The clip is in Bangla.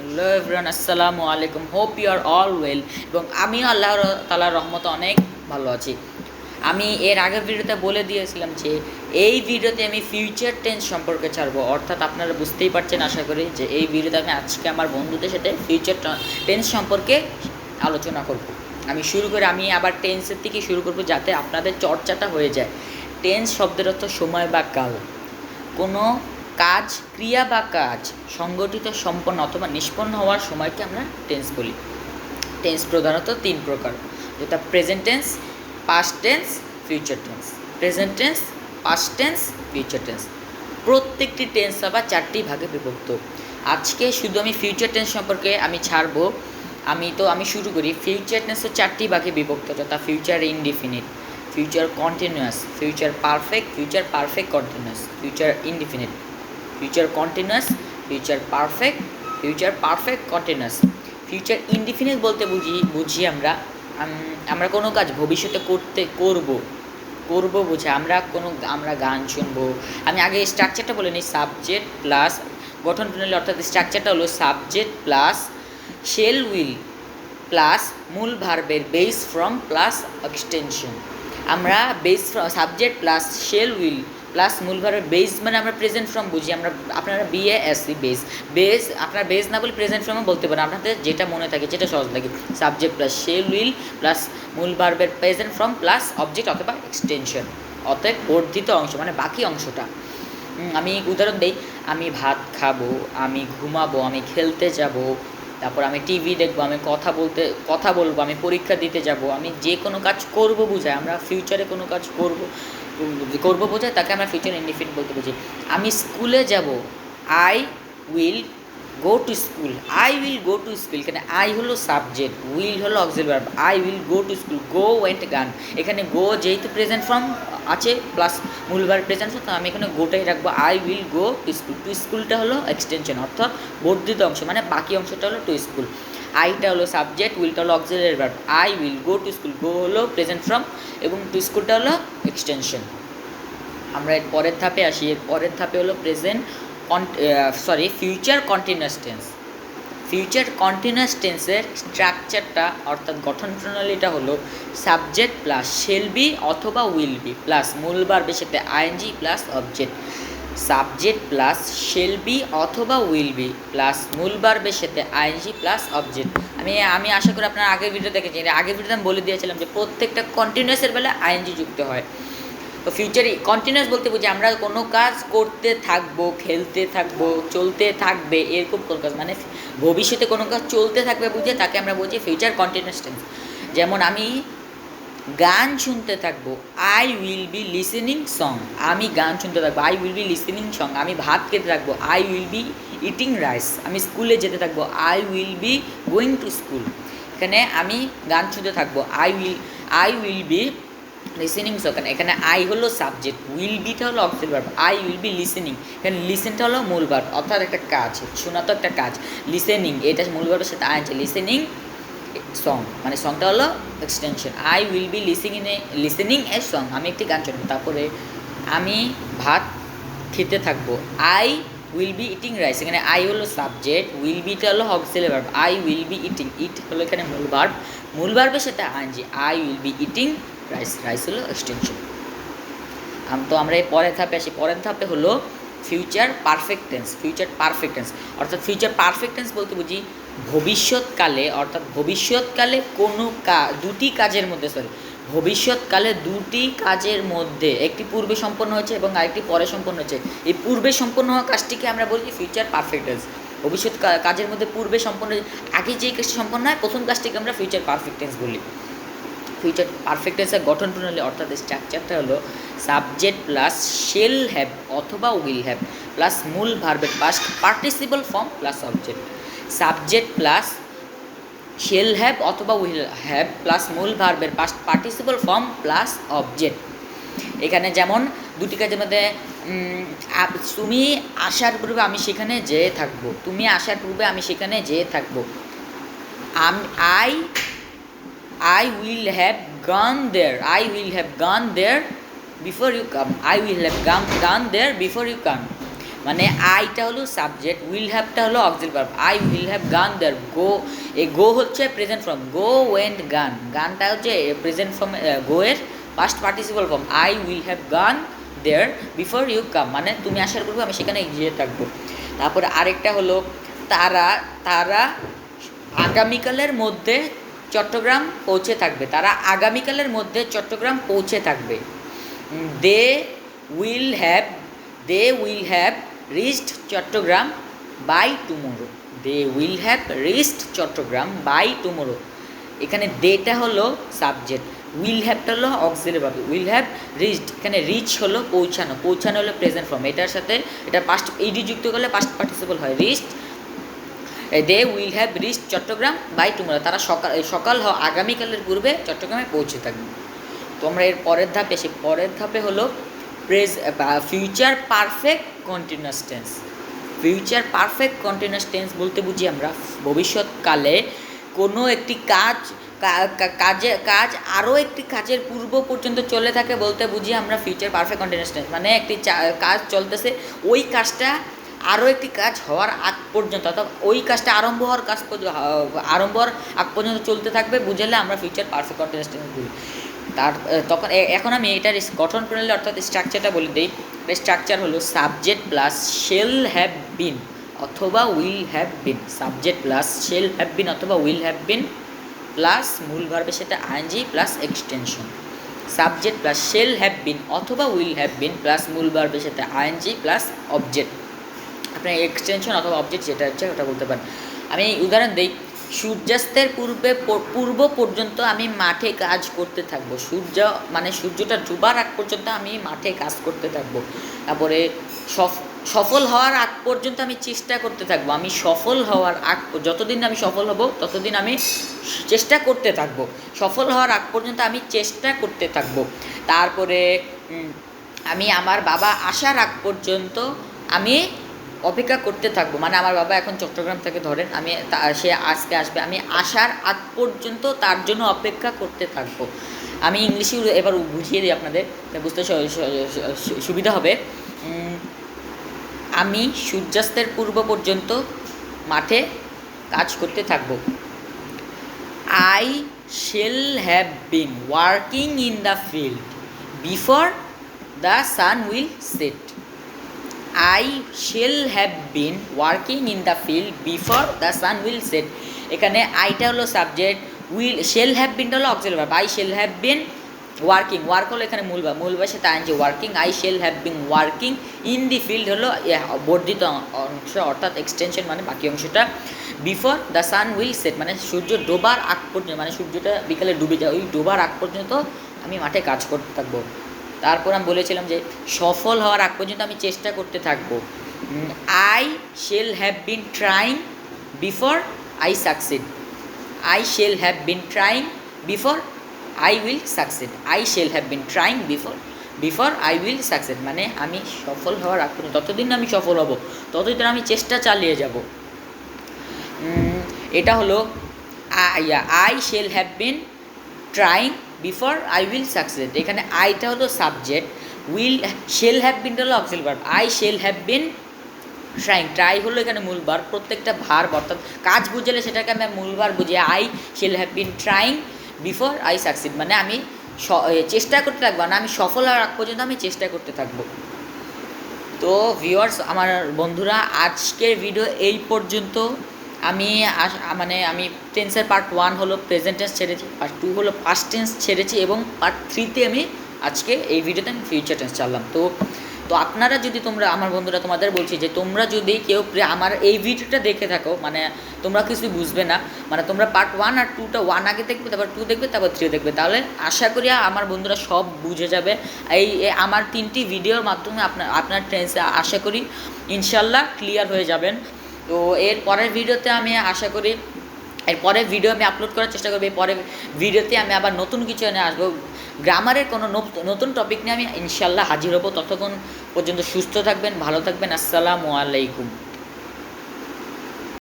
হ্যালো এভরিওয়ান, আসসালামু আলাইকুম। Hope you are all well. এবং আমিও আল্লাহ তাআলার রহমতে অনেক ভালো আছি। আমি এর আগের ভিডিওতে বলে দিয়েছিলাম যে এই ভিডিওতে আমি ফিউচার টেন্স সম্পর্কে ছাড়বো। অর্থাৎ আপনারা বুঝতেই পারছেন আশা করি যে এই ভিডিওতে আমি আজকে আমার বন্ধুদের সাথে ফিউচার টেন্স সম্পর্কে আলোচনা করব। আমি আবার টেন্সের থেকে শুরু করব যাতে আপনাদের চর্চাটা হয়ে যায়। টেন্স শব্দের অর্থ সময় বা কাল। কোনো কাজ, ক্রিয়া বা কাজ সংগঠিত, সম্পন্ন অথবা নিষ্পন্ন হওয়ার সময়কে আমরা টেন্স বলি। টেন্স প্রধানত তিন প্রকার, যেটা present tense, past tense, future tense. Present tense, past tense, future tense. প্রত্যেকটি টেন্স আবার চারটি ভাগে বিভক্ত। আজকে শুধু আমি ফিউচার টেন্স সম্পর্কে আমি ছাড়বো। আমি শুরু করি। ফিউচার টেন্সের চারটি ভাগে বিভক্ত, যথা future indefinite, future continuous, future perfect, future perfect continuous, future indefinite, future continuous, future perfect, future perfect continuous. Future indefinite বলতে বুঝি আমরা কোনো কাজ ভবিষ্যতে করব বুঝে আমরা গান শুনবো। আমি আগে স্ট্রাকচারটা বলে নিই। সাবজেক্ট প্লাস গঠন প্রণালী, অর্থাৎ স্ট্রাকচারটা হলো subject plus shell will plus মূল ভার্বের বেস ফ্রম প্লাস এক্সটেনশন। আমরা subject plus shell will plus মূল ভার্বের বেস, মানে আমরা প্রেজেন্ট ফর্ম বুঝি। আপনারা BASE বেস আপনার বেস না বলে প্রেজেন্ট ফর্মও বলতে পারেন, আপনাদের যেটা মনে থাকে, যেটা সহজ লাগে। Subject plus shell will plus মূল ভার্বের প্রেজেন্ট ফর্ম প্লাস অবজেক্ট অথবা এক্সটেনশন, অতএব বর্ধিত অংশ মানে বাকি অংশটা। আমি উদাহরণ দিই। আমি ভাত খাবো, আমি ঘুমাবো, আমি খেলতে যাব, তারপর আমি টিভি দেখবো, আমি কথা বলবো, আমি পরীক্ষা দিতে যাব, আমি যে কোনো কাজ করব বোঝায়। আমরা ফিউচারে কোনো কাজ করব বোঝায়, তাকে আমরা ফিউচার ইনডিফিনিট বলতে বুঝি। আমি স্কুলে যাব, I will go to school. I will go to school, এখানে আই হলো সাবজেক্ট, উইল হলো auxiliary verb. I will go to school, go went gone. এখানে গো যেহেতু প্রেজেন্ট ফর্ম আছে প্লাস মূল ভার্ব প্রেজেন্ট ফর্ম, তো আমি এখানে গোটাই রাখবো। I will go to school. To স্কুলটা হলো এক্সটেনশন, অর্থাৎ বর্ধিত অংশ, মানে বাকি অংশটা হলো টু স্কুল। আইটা হলো সাবজেক্ট, উইলটা হলো auxiliary verb. I will go to school, go হলো প্রেজেন্ট ফর্ম এবং টু স্কুলটা হলো এক্সটেনশন। আমরা এর পরের ধাপে আসি। এর পরের ধাপে হলো future continuous tense. Future continuous টেন্সের স্ট্রাকচারটা অর্থাৎ গঠন প্রণালীটা হলো সাবজেক্ট প্লাস শেল বি অথবা উইল বি প্লাস মূল ভার্বের সাথে ING plus object. Subject plus shall be অথবা উইল বি প্লাস মূল ভার্বের সাথে আইএনজি প্লাস অবজেক্ট। আমি আশা করি আপনারা আগের ভিডিও দেখেছেন। আগের ভিডিওতে আমি বলে দিয়েছিলাম যে প্রত্যেকটা কন্টিনিউয়াসের বেলা আইএনজি যুক্ত হয়। তো ফিউচারে কন্টিনিউয়াস বলতে বুঝি আমরা কোনো কাজ করতে থাকবো, খেলতে থাকবো, চলতে থাকবে, এরকম কোনো কাজ, মানে ভবিষ্যতে কোনো কাজ চলতে থাকবে বুঝে তাকে আমরা বুঝি ফিউচার কন্টিনিউয়াস টেন্স। যেমন আমি গান শুনতে থাকবো, I will be listening song. আমি গান শুনতে থাকবো, I will be listening song. আমি ভাত খেতে থাকবো, I will be eating rice. আমি স্কুলে যেতে থাকবো, I will be going to school. এখানে আমি গান শুনতে থাকবো, I will be listening song. এখানে আই হলো সাবজেক্ট, উইল বিটা হলো auxiliary verb. I will be listening, এখানে লিসেনটা হলো মূল ভার্ব, অর্থাৎ একটা কাজ, শোনা তো একটা কাজ। লিসেনিং এটা মূল ভার্বের সাথে আইএনজি, লিসেনিং সং, মানে সংটা হলো extension. I will be listening a song, আমি একটি গান শুনবো। তারপরে আমি ভাত খেতে থাকবো, I will be eating rice. এখানে আই হলো সাবজেক্ট, উইল বিটা হলো auxiliary verb. I will be eating, eat হলো এখানে মূল ভার্বের সাথে ING. I will be eating rice হলো এক্সটেনশন। তো আমরা এই পরের ধাপে আসি। পরের ধাপে হলো ফিউচার পারফেক্ট টেন্স। অর্থাৎ ফিউচার পারফেক্ট টেন্স বলতে বুঝি ভবিষ্যৎকালে কোনো দুটি কাজের মধ্যে একটি পূর্বে সম্পন্ন হয়েছে এবং আরেকটি পরে সম্পন্ন হয়েছে। এই পূর্বে সম্পন্ন হওয়া কাজটিকে আমরা বলি ফিউচার পারফেক্ট টেন্স। ভবিষ্যৎ কাজের মধ্যে পূর্বে সম্পন্ন, আগে যেই কাজটি সম্পন্ন হয় প্রথম কাজটিকে আমরা ফিউচার পারফেক্ট টেন্স বলি। ফিউচার পারফেক্ট টেন্সের গঠন প্রণালী অর্থাৎ স্ট্রাকচারটা হলো সাবজেক্ট প্লাস শেল হ্যাভ অথবা উইল হ্যাভ প্লাস মূল ভার্বের past participle form plus object. Subject plus shall have অথবা উইল হ্যাভ প্লাস মূল ভার্বের past participle form plus object. এখানে যেমন দুটি কাজের মধ্যে তুমি আসার পূর্বে আমি সেখানে যেয়ে থাকবো, তুমি আসার পূর্বে আমি সেখানে যেয়ে থাকবো। I will have gone there. I will have gone there before you come. I will have gone there before you come. মানে আইটা হলো সাবজেক্ট, উইল হ্যাভটা হলো auxiliary verb. I will have gone there, গো, এই গো হচ্ছে প্রেজেন্ট ফর্ম, গো ওয়েন্ট গান, গানটা হচ্ছে প্রেজেন্ট ফর্ম, গো এর past participle form. I will have gone there before you come, মানে তুমি আসার পূর্বে আমি সেখানে গিয়ে থাকবো। তারপরে আরেকটা হলো তারা, তারা আগামীকালের মধ্যে চট্টগ্রাম পৌঁছে থাকবে, তারা আগামীকালের মধ্যে চট্টগ্রাম পৌঁছে থাকবে। They will have, they will have reached Chittagong by tomorrow, they will have reached Chittagong by tomorrow. এখানে দেটা হলো সাবজেক্ট, উইল হ্যাভটা হলো auxiliary verb. Will have reached, এখানে রিচ হলো পৌঁছানো, পৌঁছানো হলো প্রেজেন্ট ফর্ম, এটার সাথে এটা পাস্ট ইডি যুক্ত করলে পাস্ট পার্টিসিপল হয়, reached. They will have reached Chittagong by tomorrow, তারা সকাল আগামীকালের পূর্বে চট্টগ্রামে পৌঁছে থাকবে। তো আমরা এর পরের ধাপে এসে, পরের ধাপে হলো future perfect continuous tense. Future perfect continuous tense বলতে বুঝি আমরা ভবিষ্যৎকালে কোনো একটি কাজ আরও একটি কাজের পূর্ব পর্যন্ত চলে থাকে বলতে বুঝি আমরা ফিউচার পারফেক্ট কন্টিনিউয়াস টেন্স। মানে একটি কাজ চলতেছে, ওই কাজটা আরও একটি কাজ হওয়ার আগ পর্যন্ত, অর্থাৎ ওই কাজটা আরম্ভ হওয়ার আগ পর্যন্ত চলতে থাকবে, বুঝালে আমরা ফিউচার পারফেক্ট কন্টিনিউয়াস টেন্স বলি। তখন এখন আমি এটার গঠন প্রণালী অর্থাৎ স্ট্রাকচারটা বলে দিই। স্ট্রাকচার হলো subject plus shall have been অথবা will have been, subject plus shall have been অথবা উইল হ্যাভ বিন প্লাস মূল ভার্বের সাথে ING plus extension. Subject plus shall have been অথবা উইল হ্যাভ বিন প্লাস মূল ভার্বের সাথে আইএনজি প্লাস অবজেক্ট। আপনার এক্সটেনশন অথবা অবজেক্ট যেটা হচ্ছে ওটা বলতে পারেন। আমি উদাহরণ দিই, সূর্যাস্তের পূর্ব পর্যন্ত আমি মাঠে কাজ করতে থাকবো, সূর্যটা ডুবার আগ পর্যন্ত আমি মাঠে কাজ করতে থাকবো। তারপরে সফল হওয়ার আগ পর্যন্ত আমি চেষ্টা করতে থাকবো, আমি সফল হওয়ার যতদিন আমি সফল হব ততদিন আমি চেষ্টা করতে থাকবো, সফল হওয়ার আগ পর্যন্ত আমি চেষ্টা করতে থাকবো। তারপরে আমি আমার বাবা আসার আগ পর্যন্ত আমি অপেক্ষা করতে থাকবো, মানে আমার বাবা এখন চট্টগ্রাম থেকে ধরেন, সে আজকে আসবে, আমি আসার আগ পর্যন্ত তার জন্য অপেক্ষা করতে থাকবো। আমি ইংলিশে এবার বুঝিয়ে দিই আপনাদের, বুঝতে সুবিধা হবে। আমি সূর্যাস্তের পূর্ব পর্যন্ত মাঠে কাজ করতে থাকবো। I shall have been working in the field before the sun will set. I shall have been working in the field before the sun will set. এখানে আইটা হলো সাবজেক্ট, shall have been হলো auxiliary verb. I shall have been working, work হলো এখানে মূল ভার্বের সাথে I N G working. I shall have been working in the field হলো বর্ধিত অংশ অর্থাৎ এক্সটেনশন, মানে বাকি অংশটা। Before the sun will set মানে সূর্য ডোবার আগ পর্যন্ত, মানে সূর্যটা বিকালে ডুবে যায়, ওই ডোবার আগ পর্যন্ত আমি মাঠে কাজ করতে থাকবো। তারপর আমি বলেছিলাম যে সফল হওয়ার আগ পর্যন্ত আমি চেষ্টা করতে থাকবো। I shall have been trying before I succeed. I shall have been trying before I will succeed. I shall have been trying before I will succeed মানে আমি সফল হওয়ার আগ পর্যন্ত, ততদিন আমি সফল হব, ততদিন আমি চেষ্টা চালিয়ে যাব। এটা হলো I shall have been trying before I will succeed. এখানে আইটা হলো সাবজেক্ট, শেল হ্যাভ বিনটা হলো auxiliary verb. I shall have been trying, try হলো এখানে মূল ভার্ব, প্রত্যেকটা ভার্ব অর্থাৎ কাজ বুঝলে সেটাকে আমি মূল ভার্ব বুঝি। I shall have been trying before I succeed মানে আমি চেষ্টা করতে থাকবো, না আমি সফল হওয়ার আগ পর্যন্ত আমি চেষ্টা করতে থাকবো। তো ভিউয়ার্স, আমার বন্ধুরা, আজকের ভিডিও এই পর্যন্ত। আমি টেন্সের পার্ট 1 হলো প্রেজেন্ট টেন্স ছেড়েছি, পার্ট 2 হলো পাস্ট টেন্স ছেড়েছি এবং পার্ট 3তে আমি আজকে এই ভিডিওতে আমি ফিউচার টেন্স চাললাম। তো আপনারা যদি আমার বন্ধুরা তোমাদের বলছি যে তোমরা যদি কেউ আমার এই ভিডিওটা দেখে থাকো, মানে তোমরা কিছু বুঝবে না, মানে তোমরা পার্ট 1 আর 2টা 1 আগে দেখবে, তারপর 2 দেখবে, তারপর 3 দেখবে, তাহলে আশা করি আমার বন্ধুরা সব বুঝে যাবে। আমার 3টি ভিডিওর মাধ্যমে আপনার টেন্সে আশা করি ইনশাল্লাহ ক্লিয়ার হয়ে যাবেন। তো এর পরের ভিডিওতে আমি আশা করি এরপরের ভিডিও আমি আপলোড করার চেষ্টা করবো। পরের ভিডিওতে আমি আবার নতুন কিছু এনে আসবো, গ্রামারের কোনো নতুন টপিক নিয়ে আমি ইনশাল্লাহ হাজির হব। ততক্ষণ পর্যন্ত সুস্থ থাকবেন, ভালো থাকবেন। আসসালামু আলাইকুম।